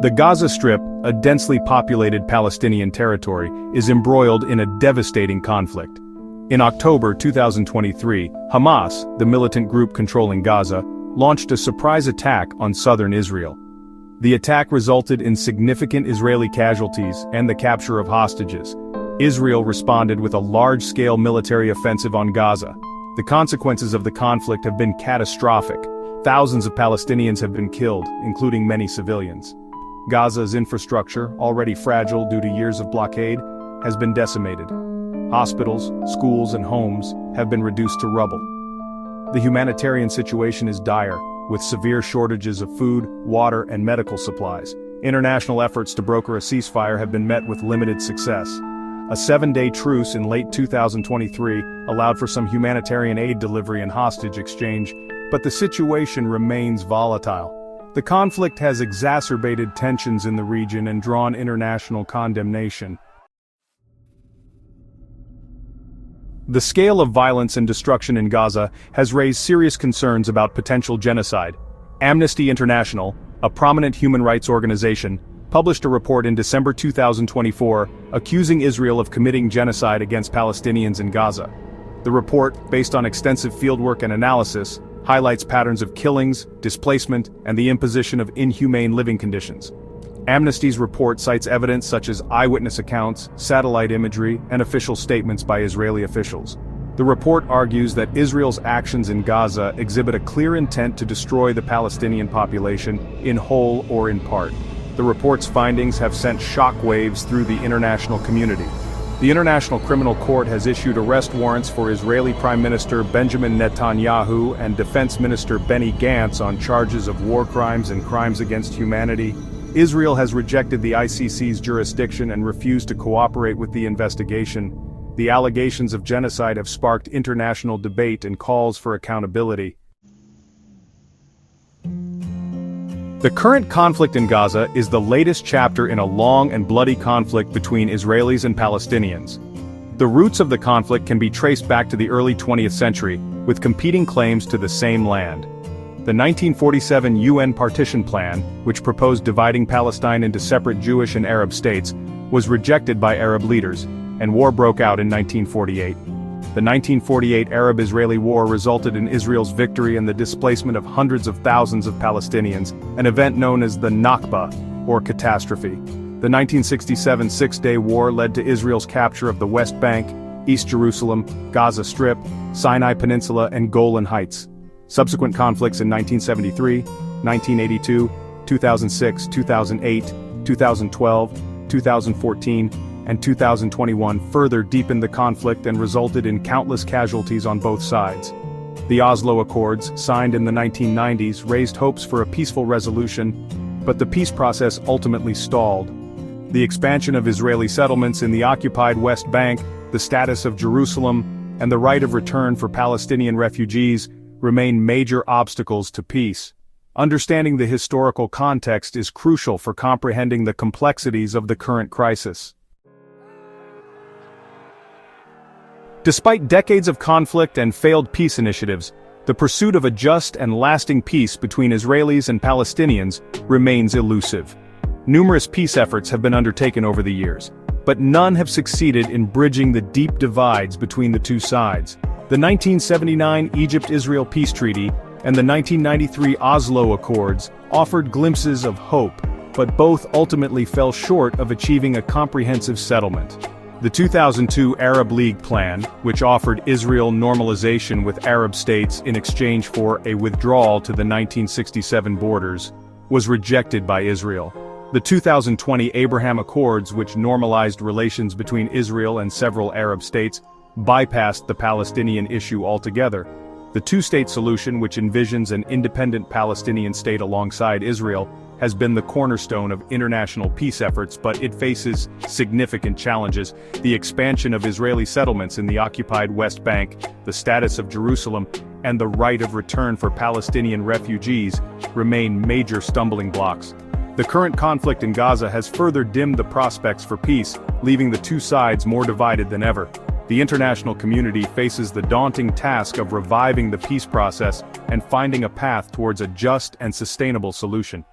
The Gaza Strip, a densely populated Palestinian territory, is embroiled in a devastating conflict. In October 2023, Hamas, the militant group controlling Gaza, launched a surprise attack on southern Israel. The attack resulted in significant Israeli casualties and the capture of hostages. Israel responded with a large-scale military offensive on Gaza. The consequences of the conflict have been catastrophic. Thousands of Palestinians have been killed, including many civilians. Gaza's infrastructure, already fragile due to years of blockade, has been decimated. Hospitals, schools, and homes have been reduced to rubble. The humanitarian situation is dire, with severe shortages of food, water, and medical supplies. International efforts to broker a ceasefire have been met with limited success. A 7-day truce in late 2023 allowed for some humanitarian aid delivery and hostage exchange, but the situation remains volatile. The conflict has exacerbated tensions in the region and drawn international condemnation. The scale of violence and destruction in Gaza has raised serious concerns about potential genocide. Amnesty International, a prominent human rights organization, published a report in December 2024 accusing Israel of committing genocide against Palestinians in Gaza. The report, based on extensive fieldwork and analysis, highlights patterns of killings, displacement, and the imposition of inhumane living conditions. Amnesty's report cites evidence such as eyewitness accounts, satellite imagery, and official statements by Israeli officials. The report argues that Israel's actions in Gaza exhibit a clear intent to destroy the Palestinian population, in whole or in part. The report's findings have sent shockwaves through the international community. The International Criminal Court has issued arrest warrants for Israeli Prime Minister Benjamin Netanyahu and Defense Minister Benny Gantz on charges of war crimes and crimes against humanity. Israel has rejected the ICC's jurisdiction and refused to cooperate with the investigation. The allegations of genocide have sparked international debate and calls for accountability. The current conflict in Gaza is the latest chapter in a long and bloody conflict between Israelis and Palestinians. The roots of the conflict can be traced back to the early 20th century, with competing claims to the same land. The 1947 UN partition plan, which proposed dividing Palestine into separate Jewish and Arab states, was rejected by Arab leaders, and war broke out in 1948. The 1948 Arab-Israeli War resulted in Israel's victory and the displacement of hundreds of thousands of Palestinians, an event known as the Nakba, or catastrophe. The 1967 Six-Day War led to Israel's capture of the West Bank, East Jerusalem, Gaza Strip, Sinai Peninsula, and Golan Heights. Subsequent conflicts in 1973, 1982, 2006, 2008, 2012, 2014, and 2021 further deepened the conflict and resulted in countless casualties on both sides. The Oslo Accords, signed in the 1990s, raised hopes for a peaceful resolution, but the peace process ultimately stalled. The expansion of Israeli settlements in the occupied West Bank, the status of Jerusalem, and the right of return for Palestinian refugees remain major obstacles to peace. Understanding the historical context is crucial for comprehending the complexities of the current crisis. Despite decades of conflict and failed peace initiatives, the pursuit of a just and lasting peace between Israelis and Palestinians remains elusive. Numerous peace efforts have been undertaken over the years, but none have succeeded in bridging the deep divides between the two sides. The 1979 Egypt-Israel Peace Treaty and the 1993 Oslo Accords offered glimpses of hope, but both ultimately fell short of achieving a comprehensive settlement. The 2002 Arab League Plan, which offered Israel normalization with Arab states in exchange for a withdrawal to the 1967 borders, was rejected by Israel. The 2020 Abraham Accords, which normalized relations between Israel and several Arab states, bypassed the Palestinian issue altogether. The two-state solution, which envisions an independent Palestinian state alongside Israel, has been the cornerstone of international peace efforts, but it faces significant challenges. The expansion of Israeli settlements in the occupied West Bank, the status of Jerusalem, and the right of return for Palestinian refugees remain major stumbling blocks. The current conflict in Gaza has further dimmed the prospects for peace, leaving the two sides more divided than ever. The international community faces the daunting task of reviving the peace process and finding a path towards a just and sustainable solution.